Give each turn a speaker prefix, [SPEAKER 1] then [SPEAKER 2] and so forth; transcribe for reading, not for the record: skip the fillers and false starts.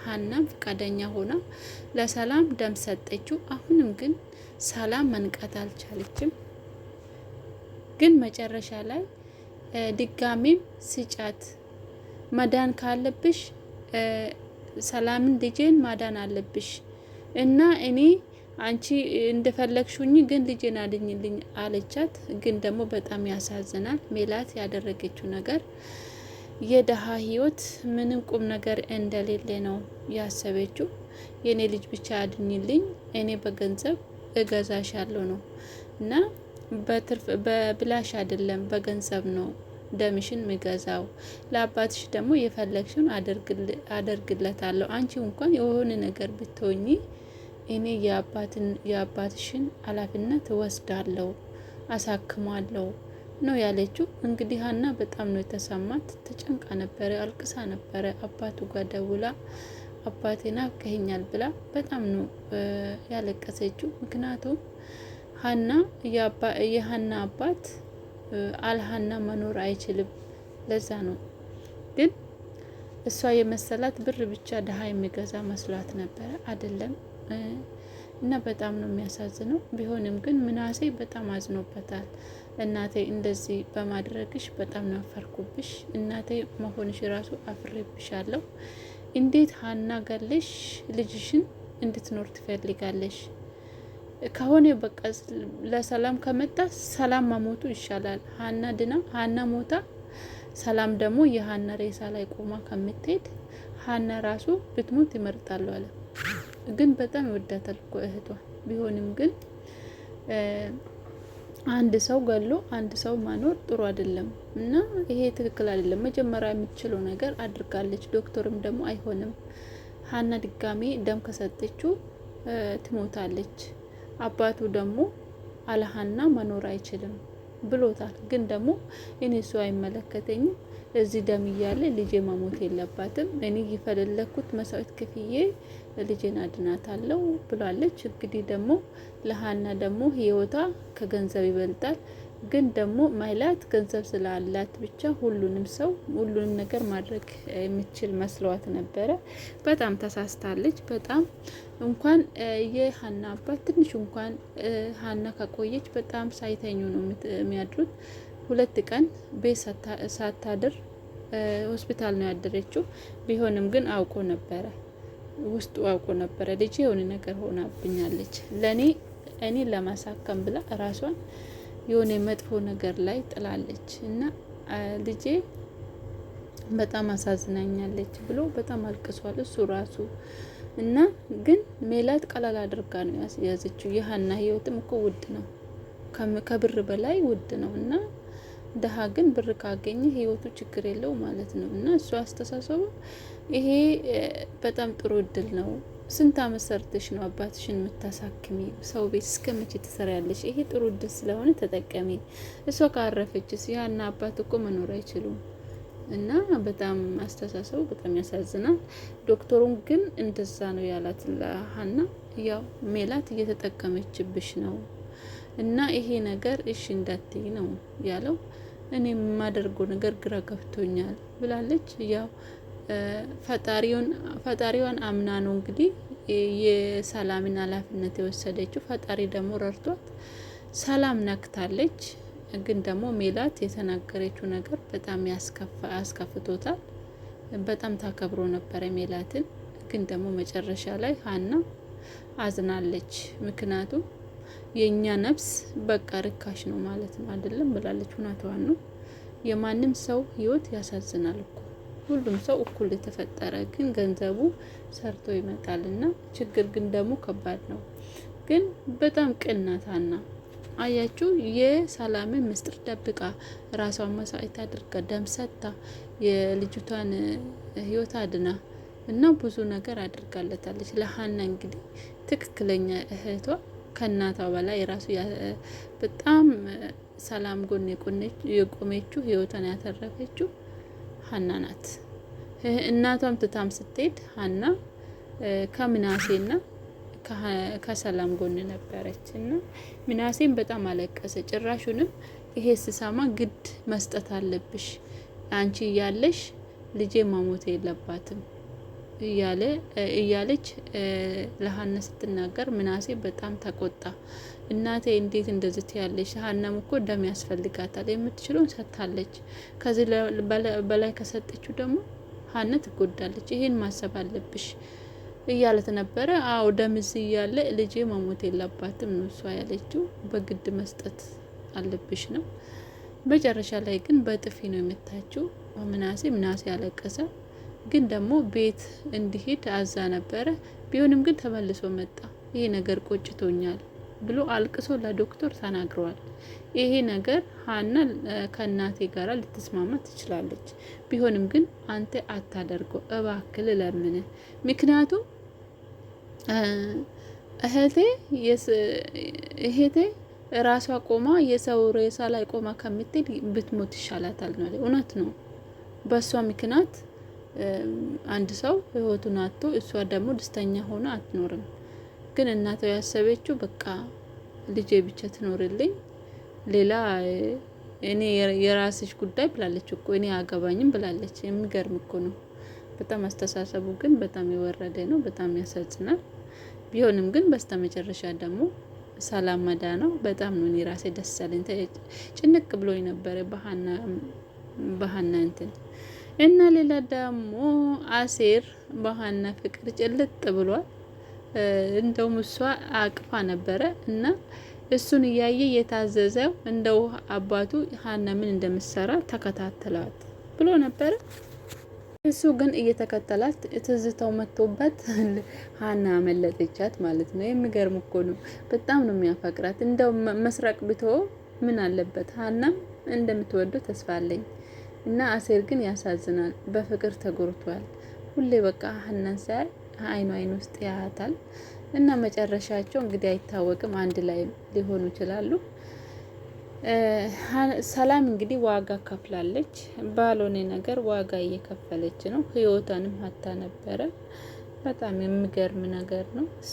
[SPEAKER 1] ሀናም ፈቃደኛ ሆና ለሰላም ደም ሰጠችው። አሁንም ግን ሰላም መንቃት አልቻለችም። ግን መጨረሻ ላይ ድጋሚም ስጫት መዳን ካለብሽ ሰላምን ልጄን ማዳን አለብሽ እና እኔ አንቺ እንደፈለግሽኝ ግን ልጄን አድኝልኝ አለቻት። ግን ደግሞ በጣም ያሳዝናል። ሜላት ያደረገችው ነገር የደሃ ህይወት ምንም ቁም ነገር እንደሌለ ነው ያሰበችው። የኔ ልጅ ብቻ አድኝልኝ እኔ በገንዘብ እገዛሻለሁ ነው እና በትርፍ በብላሽ አይደለም በገንዘብ ነው ደምሽን ምገዛው። ለአባትሽ ደግሞ የፈለግሽውን አደርግለታለሁ። አንቺ እንኳን የሆነ ነገር ብትሆኚ እኔ የአባትሽን ኃላፊነት ወስዳለሁ፣ አሳክማለሁ ነው ያለችው። እንግዲህ ሀና በጣም ነው የተሰማት። ተጨንቃ ነበረ፣ አልቅሳ ነበረ። አባቱ ጋር ደውላ አባቴ ናፍቀኸኛል ብላ በጣም ነው ያለቀሰችው። ምክንያቱም ሀና የሀና አባት አልሀና መኖር አይችልም። ለዛ ነው ግን እሷ የመሰላት ብር ብቻ ድሀ የሚገዛ መስሏት ነበረ። አይደለም እና በጣም ነው የሚያሳዝነው። ቢሆንም ግን ምናሴ በጣም አዝኖበታል። እናቴ እንደዚህ በማድረግሽ በጣም ነው አፈርኩብሽ። እናቴ መሆንሽ ራሱ አፍሬብሻለሁ። እንዴት ሀና ገለሽ ልጅሽን እንድትኖር ትፈልጋለሽ? ከሆነ በቃ ለሰላም ከመጣ ሰላም መሞቱ ይሻላል። ሀና ድና ሀና ሞታ ሰላም ደግሞ የሀና ሬሳ ላይ ቆማ ከምትሄድ ሀና ራሱ ብትሞት ይመርጣሉ አለ። ግን በጣም ይወዳታል እኮ እህቷ። ቢሆንም ግን አንድ ሰው ገሎ አንድ ሰው ማኖር ጥሩ አይደለም እና ይሄ ትክክል አይደለም። መጀመሪያ የምትችለው ነገር አድርጋለች። ዶክተርም ደግሞ አይሆንም ሀና ድጋሜ ደም ከሰጠችው ትሞታለች። አባቱ ደግሞ አለሀና መኖር አይችልም ብሎታል። ግን ደግሞ እኔ እሱ አይመለከተኝም፣ እዚህ ደም እያለ ልጄ መሞት የለባትም፣ እኔ የፈለኩት መስዋዕት ክፍዬ ልጄን አድናታለሁ ብላለች። እንግዲህ ደግሞ ለሀና ደግሞ ህይወቷ ከገንዘብ ይበልጣል። ግን ደግሞ ማይላት ገንዘብ ስላላት ብቻ ሁሉንም ነገር ማድረግ የምትችል መስሏት ነበረ። በጣም ተሳስታለች። በጣም እንኳን የሀና አባት ትንሽ እንኳን ሀና ከቆየች በጣም ሳይተኙ ነው የሚያድሩት። 2 ቀን ቤት ሳታድር ሆስፒታል ነው ያደረችው። ቢሆንም ግን አውቆ ነበረ፣ ውስጡ አውቆ ነበረ ልጄ የሆነ ነገር ሆናብኛለች፣ እኔ ለማሳከም ብላ ራሷን የሆነ መጥፎ ነገር ላይ ጥላለች እና ልጄ በጣም አሳዝናኛለች ብሎ በጣም አልቅሷል እሱ ራሱ። እና ግን ሜላት ቀላል አድርጋ ነው ያዘችው። የሀና ህይወትም እኮ ውድ ነው፣ ከብር በላይ ውድ ነው። እና ደሀ ግን ብር ካገኘ ህይወቱ ችግር የለው ማለት ነው። እና እሱ አስተሳሰቡ ይሄ በጣም ጥሩ እድል ነው። ስንት አመት ሰርተሽ ነው አባትሽን የምታሳክሚ? ሰው ቤት እስከ መቼ ትሰሪያለሽ? ይሄ ጥሩ እድል ስለሆነ ተጠቀሚ። እሷ ካረፈችስ ያና አባት እኮ መኖር አይችሉም። እና በጣም አስተሳሰቡ በጣም ያሳዝናል። ዶክተሩን ግን እንደዛ ነው ያላት ለሀና። ያው ሜላት እየተጠቀመችብሽ ነው እና ይሄ ነገር እሺ እንዳትይ ነው ያለው። እኔ የማደርገው ነገር ግራ ገብቶኛል ብላለች። ያው ፈጣሪዋን አምና ነው እንግዲህ የሰላምን ኃላፊነት የወሰደችው። ፈጣሪ ደግሞ ረድቷት ሰላም ነክታለች። ግን ደግሞ ሜላት የተናገረችው ነገር በጣም ያስከፍቶታል። በጣም ታከብሮ ነበረ ሜላትን። ግን ደግሞ መጨረሻ ላይ ሀና አዝናለች። ምክንያቱም የኛ ነፍስ በቃ ርካሽ ነው ማለት ነው አይደለም ብላለች። እውነቷን ነው። የማንም ሰው ህይወት ያሳዝናል እኮ። ሁሉም ሰው እኩል የተፈጠረ ግን ገንዘቡ ሰርቶ ይመጣልና ችግር ግን ደግሞ ከባድ ነው። ግን በጣም ቅናት ሀና አያችሁ፣ የሰላምን ምስጢር ደብቃ ራሷን መስዋዕት አድርጋ ደም ሰጥታ የልጅቷን ህይወት አድና እና ብዙ ነገር አድርጋለታለች ለሀና። እንግዲህ ትክክለኛ እህቷ ከእናቷ በላይ ራሱ በጣም ሰላም ጎን የቆመችው ህይወቷን ያተረፈችው ሀና ናት። እናቷም ትታም ስትሄድ ሀና ከምናሴና ከሰላም ጎን ነበረች እና ምናሴም በጣም አለቀሰ። ጭራሹንም ይሄ ስሰማ ግድ መስጠት አለብሽ፣ አንቺ ያለሽ ልጄ ማሞት የለባትም እያለች ለሀና ስትናገር ምናሴ በጣም ተቆጣ። እናቴ እንዴት እንደዚህ ትያለሽ? ሀናም እኮ ደም ያስፈልጋታል፣ የምትችለውን ሰጥታለች። ከዚህ በላይ ከሰጠችው ደግሞ ሀና ትጎዳለች። ይሄን ማሰብ አለብሽ እያለት ነበረ። አዎ ደም እዚህ እያለ ልጄ መሞት የለባትም ነው እሷ ያለችው። በግድ መስጠት አለብሽ ነው። መጨረሻ ላይ ግን በጥፊ ነው የመታችው ምናሴ ያለቀሰ። ግን ደግሞ ቤት እንዲሄድ አዛ ነበረ። ቢሆንም ግን ተመልሶ መጣ። ይሄ ነገር ቆጭቶኛል ብሎ አልቅሶ ለዶክተር ተናግረዋል። ይሄ ነገር ሀና ከእናቴ ጋር ልትስማማ ትችላለች። ቢሆንም ግን አንተ አታደርገው እባክል ለምን። ምክንያቱም እህቴ ራሷ ቆማ የሰው ሬሳ ላይ ቆማ ከምትል ብትሞት ይሻላታል ነው። እውነት ነው። በእሷ ምክንያት አንድ ሰው ህይወቱን አጥቶ እሷ ደግሞ ደስተኛ ሆነ አትኖርም። ግን እናቷ ያሰበችው በቃ ልጄ ብቻ ትኖርልኝ፣ ሌላ እኔ የራስሽ ጉዳይ ብላለች እኮ እኔ አገባኝም ብላለች። የሚገርም እኮ ነው። በጣም አስተሳሰቡ ግን በጣም የወረደ ነው። በጣም ያሳዝናል። ቢሆንም ግን በስተመጨረሻ ደግሞ ሰላም መዳ ነው። በጣም ነው እኔ ራሴ ደስ ያለኝ። ጭንቅ ብሎኝ ነበረ በሀና እንትን እና ሌላ ደግሞ አሴር በሀና ፍቅር ጭልጥ ብሏል። እንደውም እሷ አቅፋ ነበረ እና እሱን እያየ የታዘዘው እንደው አባቱ ሀና ምን እንደምትሰራ ተከታተላት ብሎ ነበረ። እሱ ግን እየተከተላት ትዝታው መጥቶበት ሀና አመለጠቻት ማለት ነው። የሚገርም እኮ ነው። በጣም ነው የሚያፈቅራት። እንደው መስረቅ ብቶ ምን አለበት? ሀናም እንደምትወደው ተስፋ አለኝ። እና አሴር ግን ያሳዝናል። በፍቅር ተጎርቷል። ሁሌ በቃ ሀናን ሳይ አይን ውስጥ ያያታል። እና መጨረሻቸው እንግዲህ አይታወቅም። አንድ ላይ ሊሆኑ ይችላሉ። ሰላም እንግዲህ ዋጋ ከፍላለች። ባልሆነ ነገር ዋጋ እየከፈለች ነው። ህይወቷንም ሀታ ነበረ። በጣም የሚገርም ነገር ነው።